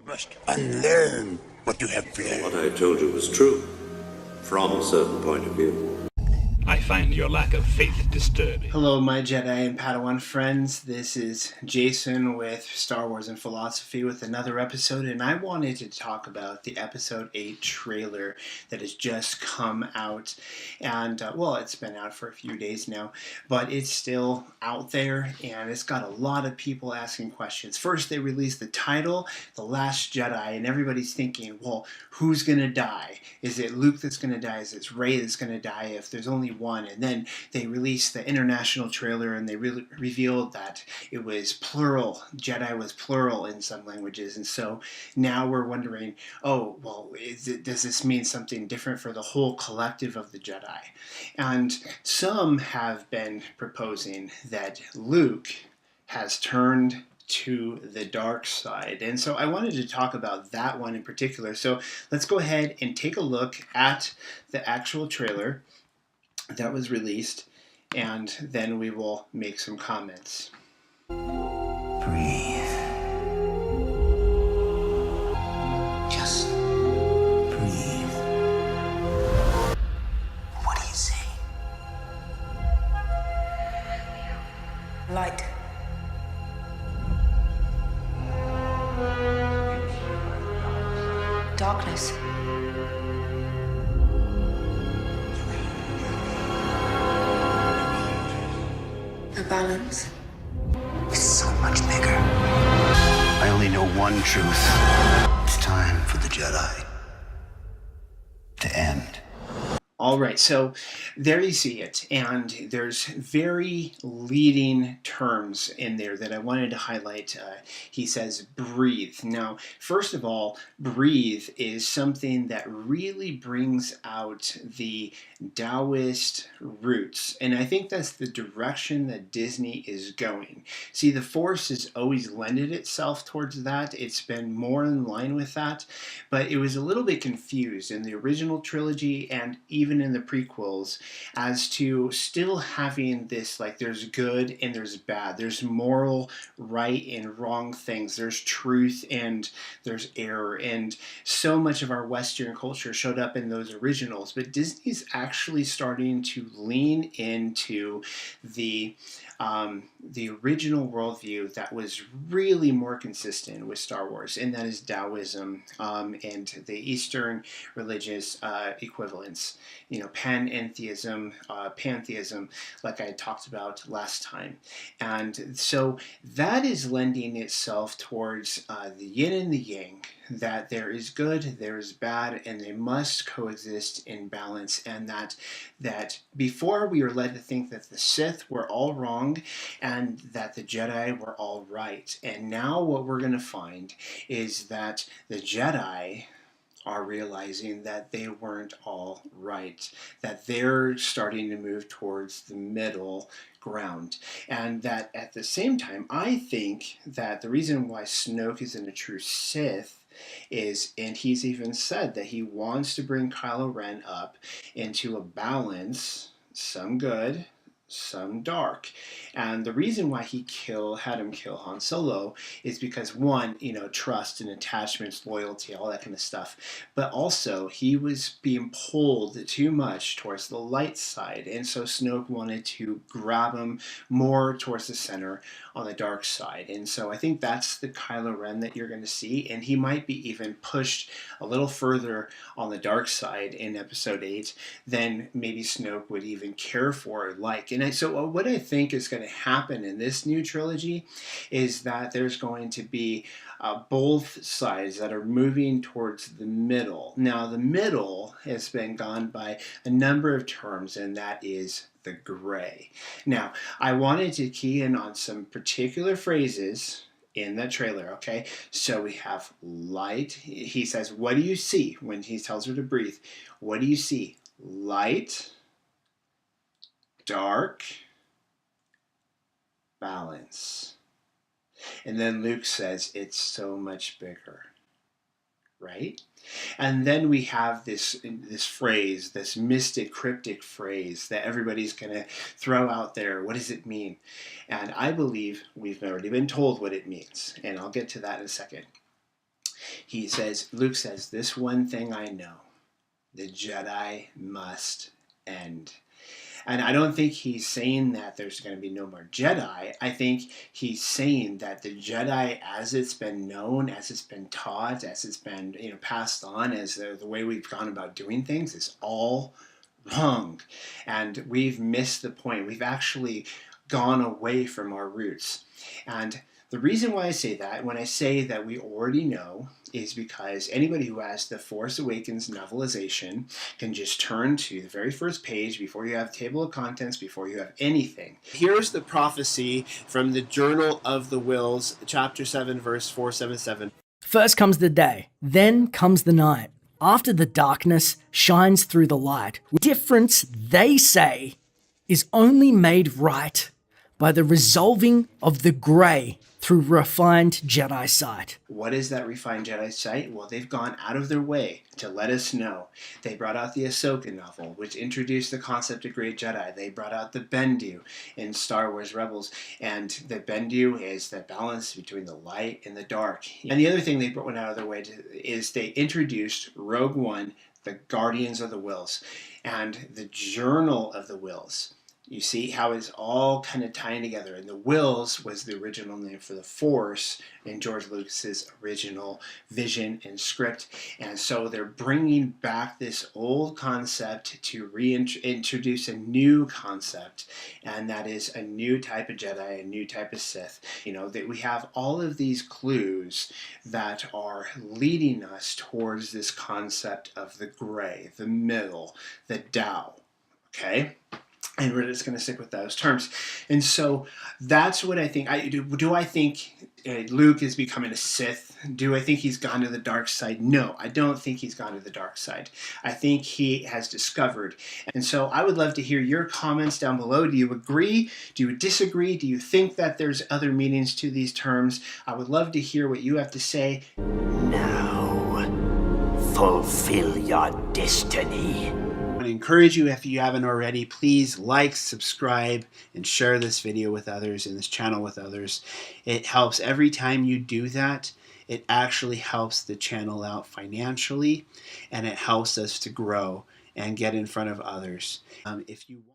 must unlearn what you have learned. What I told you was true, from a certain point of view. I find your lack of faith disturbing. Hello, my Jedi and Padawan friends. This is Jason with Star Wars and Philosophy with another episode, and I wanted to talk about the Episode 8 trailer that has just come out. And, well, it's been out for a few days now, but it's still out there, and it's got a lot of people asking questions. First, they released the title, The Last Jedi, and everybody's thinking, well, who's going to die? Is it Luke that's going to die? Is it Rey that's going to die if there's only one? And then they released the international trailer and they revealed that it was plural. Jedi was plural in some languages. And so now we're wondering, oh, well, does this mean something different for the whole collective of the Jedi? And some have been proposing that Luke has turned to the dark side. And so I wanted to talk about that one in particular. So let's go ahead and take a look at the actual trailer that was released, and then we will make some comments. Breathe. Just breathe. What do you see? Light. Darkness. A balance. It's so much bigger. I only know one truth. It's time for the Jedi to end. All right, so there you see it, and there's very leading terms in there that I wanted to highlight. He says, breathe. Now, first of all, breathe is something that really brings out the Taoist roots, and I think that's the direction that Disney is going. See, the Force has always lended itself towards that. It's been more in line with that, but it was a little bit confused in the original trilogy and even in the prequels as to still having this, like, there's good and there's bad, there's moral right and wrong things, there's truth and there's error, and so much of our Western culture showed up in those originals. But Disney's actually starting to lean into the original worldview that was really more consistent with Star Wars, and that is Taoism and the Eastern religious equivalents. You know, pantheism, like I talked about last time. And so that is lending itself towards the yin and the yang, that there is good, there is bad, and they must coexist in balance, and that before we were led to think that the Sith were all wrong and that the Jedi were all right. And now what we're going to find is that the Jedi are realizing that they weren't all right, that they're starting to move towards the middle ground. And that at the same time, I think that the reason why Snoke isn't a true Sith is, and he's even said that he wants to bring Kylo Ren up into a balance, some good, some dark. And the reason why he had him kill Han Solo is because, one, you know, trust and attachments, loyalty, all that kind of stuff. But also, he was being pulled too much towards the light side. And so Snoke wanted to grab him more towards the center on the dark side. And so I think that's the Kylo Ren that you're going to see. And he might be even pushed a little further on the dark side in Episode 8 than maybe Snoke would even care for or like. And so what I think is going to happen in this new trilogy is that there's going to be both sides that are moving towards the middle. Now, the middle has been gone by a number of terms, and that is the gray. Now, I wanted to key in on some particular phrases in that trailer, okay? So we have light. He says, what do you see? When he tells her to breathe, what do you see? Light, dark, balance. And then Luke says, it's so much bigger, right? And then we have this phrase, this mystic, cryptic phrase that everybody's going to throw out there. What does it mean? And I believe we've already been told what it means, and I'll get to that in a second. Luke says, this one thing I know, the Jedi must end. And I don't think he's saying that there's going to be no more Jedi. I think he's saying that the Jedi, as it's been known, as it's been taught, as it's been passed on, as the way we've gone about doing things, is all wrong. And we've missed the point. We've actually gone away from our roots. And the reason why I say that, when I say that we already know, is because anybody who has the Force Awakens novelization can just turn to the very first page before you have table of contents, before you have anything. Here's the prophecy from the Journal of the Whills, chapter 7, verse 477. First comes the day, then comes the night. After the darkness shines through the light. Difference, they say, is only made right by the resolving of the grey through refined Jedi sight. What is that refined Jedi sight? Well, they've gone out of their way to let us know. They brought out the Ahsoka novel, which introduced the concept of Great Jedi. They brought out the Bendu in Star Wars Rebels, and the Bendu is the balance between the light and the dark. And the other thing they went out of their way to is they introduced Rogue One, the Guardians of the Whills, and the Journal of the Whills. You see how it's all kind of tying together. And the Whills was the original name for the Force in George Lucas's original vision and script. And so they're bringing back this old concept to reintroduce a new concept. And that is a new type of Jedi, a new type of Sith. That we have all of these clues that are leading us towards this concept of the gray, the middle, the Tao. Okay? And we're just going to stick with those terms. And so that's what I think. Do I think Luke is becoming a Sith? Do I think he's gone to the dark side? No, I don't think he's gone to the dark side. I think he has discovered. And so I would love to hear your comments down below. Do you agree? Do you disagree? Do you think that there's other meanings to these terms? I would love to hear what you have to say. Now, fulfill your destiny. I encourage you, if you haven't already, please like, subscribe, and share this video with others and this channel with others. It helps every time you do that. It actually helps the channel out financially, and it helps us to grow and get in front of others. If you